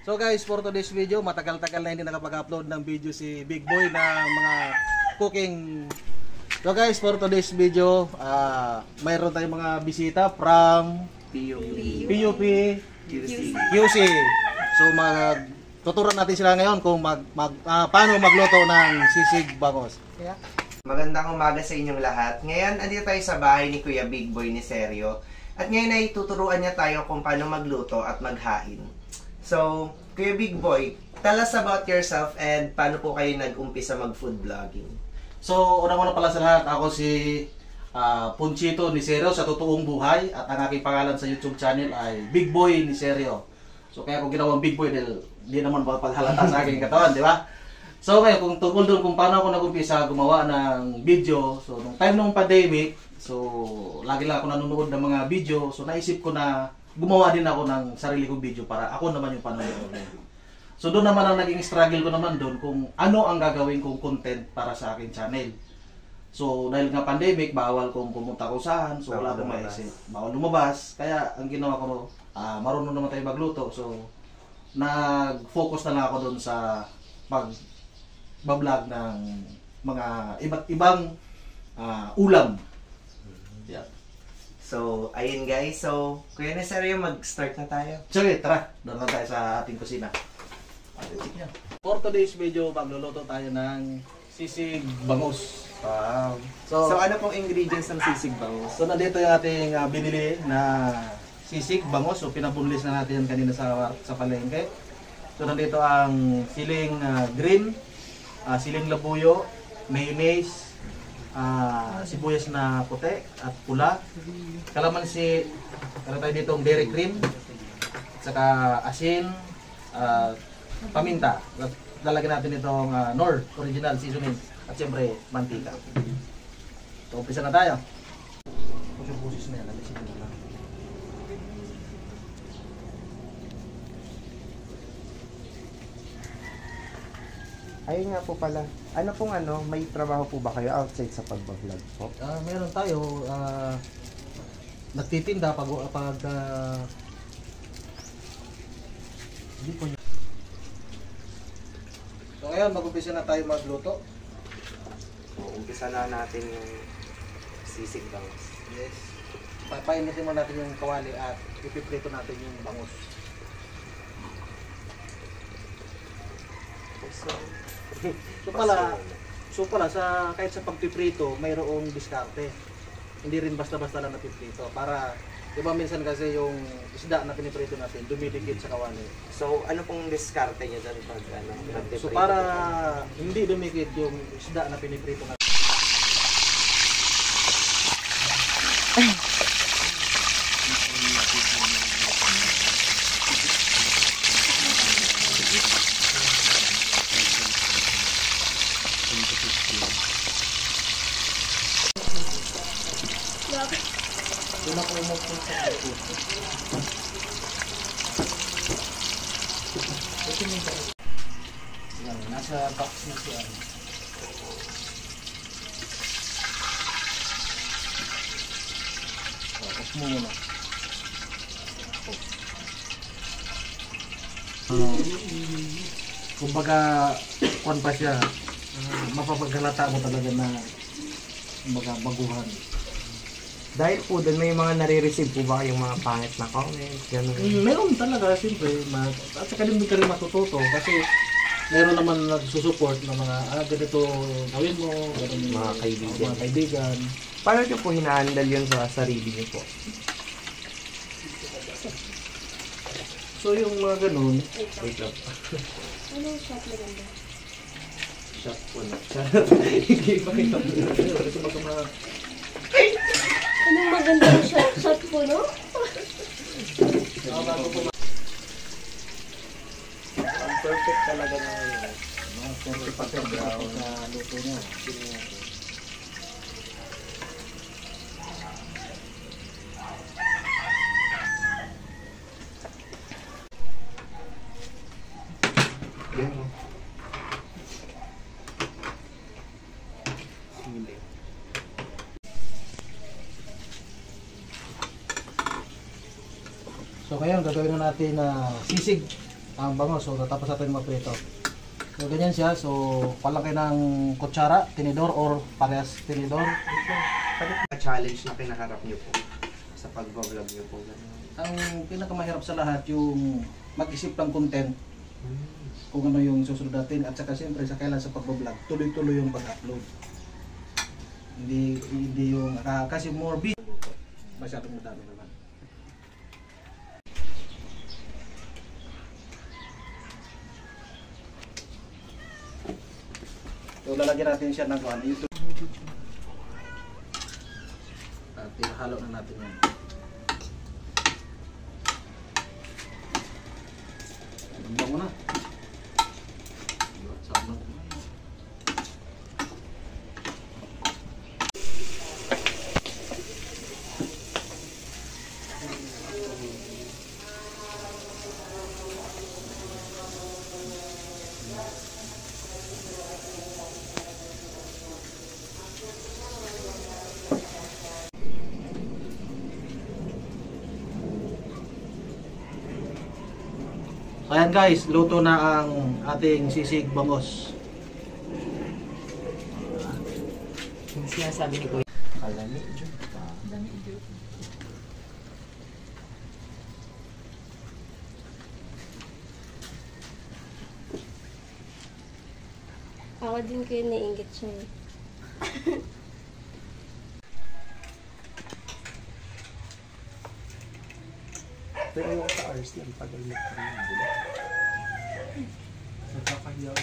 So guys, for today's video, matagal-tagal na hindi nakapag-upload ng video si Big Boy ng mga cooking. So guys, for today's video, mayroon tayong mga bisita from PUP QC. So tuturuan natin sila ngayon kung paano magluto ng sisig bangus. Yeah. Magandang umaga sa inyong lahat. Ngayon, andito tayo sa bahay ni Kuya Big Boy ni Seryo. At ngayon ay tuturuan niya tayo kung paano magluto at maghain. So, Kuya Big Boy, tell us about yourself and paano po kayo nag-umpisa mag-food vlogging? So, unang-una pala sa lahat, ako si Ponchito ni Seryo sa totoong buhay at ang aking pangalan sa YouTube channel ay Big Boy ni Seryo. So, kaya kung ginawang Big Boy dahil hindi naman paghalata sa aking katawan, di ba? So, ngayon, kung tungkol doon kung paano ako nag-umpisa gumawa ng video, so, nung time ng pandemic, so, lagi lang ako nanonood ng mga video, so, naisip ko na gumawa din ako ng sarili kong video para ako naman yung panonood. So doon naman ang naging struggle ko naman doon kung ano ang gagawin kong content para sa akin channel. So dahil nga pandemic, bawal kong pumunta ko saan, so wala akong maisip. Bawal lumabas, kaya ang ginawa ko, marunong naman tayo magluto. So nag-focus na lang ako doon sa pag-vlog ng mga iba't ibang ulam. Yeah. So, ayun guys. So, Kuya ni Seryo, mag-start na tayo. Sige, tara. Doon na tayo sa ating kusina. For today's video, magluluto tayo ng sisig bangus. Wow. So ano pong ingredients ng sisig bangus? So, nandito yung ating binili na sisig bangus. So, pinabunlis na natin yan kanina sa palengke. So, nandito ang siling green, siling labuyo, mayonnaise, sibuyas na puti at pula, kalamansi, meron tayo ditong dairy cream, at saka asin, paminta. Lalagyan natin itong Knorr original seasoning at siyempre mantika. So umpisa na tayo. Pusis na yan, alisin na lang. Ayun nga po pala. Ano pong may trabaho po ba kayo outside sa pagbablog po? Meron tayo, nagtitinda pag hindi po niya. So ngayon, mag-umpisa na tayo magluto. Umpisa na natin yung sisig bangus. Yes. Papainitin mo natin yung kawali at ipiprito natin yung bangus. So pala kahit sa pagpiprito, mayroong diskarte. Hindi rin basta-basta lang napiprito para, di ba minsan kasi yung isda na piniprito natin dumidikit sa kawali. So ano pong diskarte niyo doon pag nagpiprito? So para hindi dumikit yung isda na piniprito natin. Doon ako umukot sa puso. Yan, nasa box na siya. Off mo muna. Kumbaga, kung pa siya, mapapaghalata mo talaga na kumbaga baguhan. Dahil po doon may mga nare-receive po ba kayong mga pangit na comments, gano'n? Meron talaga, siyempre. At saka din ka rin matututo kasi meron naman nagsusupport na mga ganito gawin mo, ganun, mga kaibigan. Paano nyo po hinahandle yun sa sarili nyo po? So yung mga ganun, Wait lang. Ano yung shot na ganda? Shot po na. hindi pa kita. Ito baka mga... Anong magandang shot? Shot po, no? Ang perfect talaga na yun. Perfect pa na luto niya. So ngayon gagawin na natin sisig Ang bango. So tapos natin maprito. So ganyan siya. So palaki ng kutsara, tinidor or parehas tinidor. Challenge na kinaharap niyo po sa pag-vlog niyo po. Ang pinakamahirap sa lahat yung mag-isip ng content kung ano yung susunod natin at saka siyempre sa kailan sa pag-vlog tuloy-tuloy yung pag-upload. Hindi yung kasi more busy. Masyadong madami naman. So lalagyan natin siya ng YouTube. At ihalo na natin yan. Tambang mo na. Sabang. So ayan guys, luto na ang ating sisig bangos. Yung sinasabi ni Kuya. Kalami. Ako din kayo naiingit siya eh. Pero yung sa hours lang, tagal na pa rin. Nagkakahiya.